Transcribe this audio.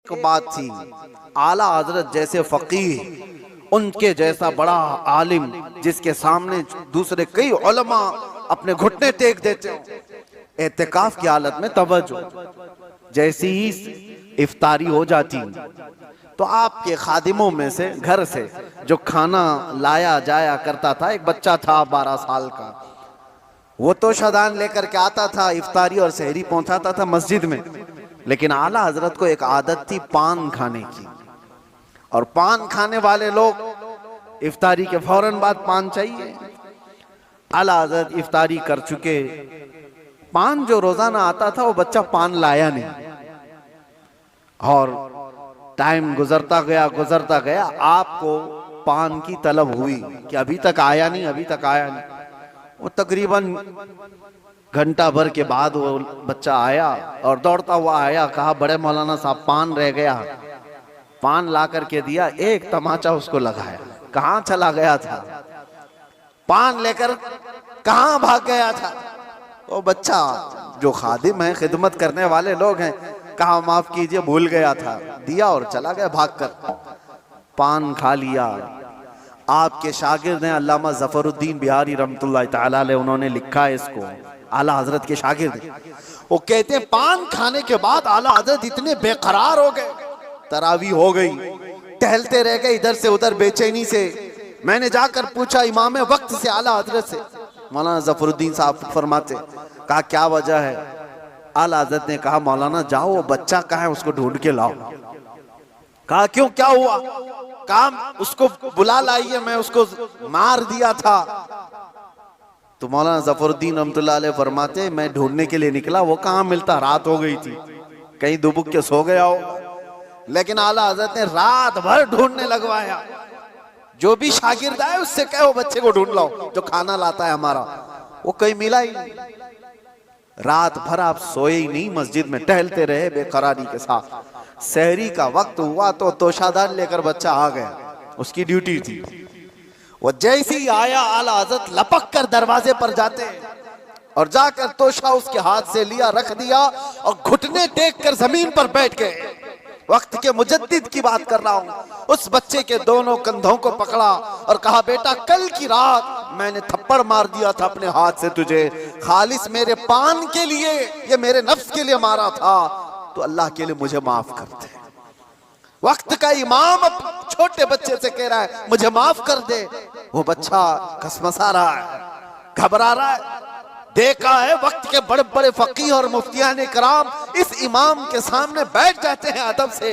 एक बात थी, आला हजरत जैसे फकीह, उनके जैसा बड़ा आलिम जिसके सामने दूसरे कई उलमा अपने घुटने टेक देते हो, एतिकाफ की हालत में तवज्जो, जैसी ही इफ्तारी हो जाती तो आपके खादिमों में से घर से जो खाना लाया जाया करता था, एक बच्चा था 12 साल का, वो तो शदान लेकर के आता था, इफ्तारी और सहरी पहुंचाता था मस्जिद में। लेकिन आला हजरत को एक आदत थी पान खाने की, और पान खाने वाले लोग इफ्तारी के फौरन बाद पान चाहिए। आला हजरत इफ्तारी कर चुके, पान जो रोजाना आता था वो बच्चा पान लाया नहीं, और टाइम गुजरता गया, आपको पान की तलब हुई कि अभी तक आया नहीं, अभी तक आया नहीं। वो तकरीबन घंटा भर के बाद वो बच्चा आया और दौड़ता हुआ आया, कहा बड़े मौलाना साहब पान रह गया। पान ला करके दिया, एक तमाचा उसको लगाया, कहाँ चला गया था, पान लेकर कहाँ भाग गया था। वो बच्चा, जो खादिम है, खिदमत करने वाले लोग हैं, कहा माफ कीजिए भूल गया था, दिया और चला गया भागकर। पान खा लिया। आपके शागिर्द हैं अल्लामा जफरुद्दीन बिहारी रहमतुल्लाह तआला अलैह, उन्होंने लिखा है इसको, आला हजरत के शागिर्द। वो कहते हैं पान खाने के बाद आला हजरत इतने बेकरार हो गए, तरावी हो गई, टहलते रह गए इधर से उधर बेचैनी से। मैंने जाकर पूछा इमाम वक्त से, आला हजरत से, मौलाना जफरुद्दीन साहब फरमाते, कहा क्या वजह है। आला हजरत ने कहा मौलाना जाओ, वो बच्चा कहाँ है उसको ढूंढ के लाओ। कहा क्यों, क्या हुआ। कहा उसको बुला लाइए, मैं उसको मार दिया था। तो मौलाना जफरुद्दीन रहमतुल्लाह अलैह फरमाते, मैं ढूंढने के लिए निकला, वो कहाँ मिलता, रात हो गई थी, कहीं दुबक के सो गया हो। लेकिन आला हजरत ने रात भर ढूंढने लगवाया। जो भी शागिर्द आए उससे कहो बच्चे को ढूंढ लाओ जो खाना लाता है हमारा, वो कहीं मिला ही नहीं। रात भर आप सोए ही नहीं, मस्जिद में टहलते रहे बेकरारी के साथ। सहरी का वक्त हुआ तो तोशादान लेकर बच्चा आ गया, उसकी ड्यूटी थी। वो जैसे ही आया, आला हजरत लपक कर दरवाजे पर जाते और जाकर तोशा उसके हाथ से लिया, रख दिया और घुटने टेक कर जमीन पर बैठ गए। वक्त के मुजद्दिद की बात कर रहा हूं। उस बच्चे के दोनों कंधों को पकड़ा और कहा बेटा कल की रात मैंने थप्पड़ मार दिया था अपने हाथ से तुझे, खालिस मेरे पान के लिए, ये मेरे नफ्स के लिए मारा था, तो अल्लाह के लिए मुझे माफ कर दे। वक्त का इमाम अब छोटे बच्चे से कह रहा है मुझे माफ कर दे। वो बच्चा कसमसा रहा है, घबरा रहा है। देखा है वक्त के बड़े बड़े फकीह और मुफ्तियान कराम इस इमाम के सामने बैठ जाते हैं अदब से।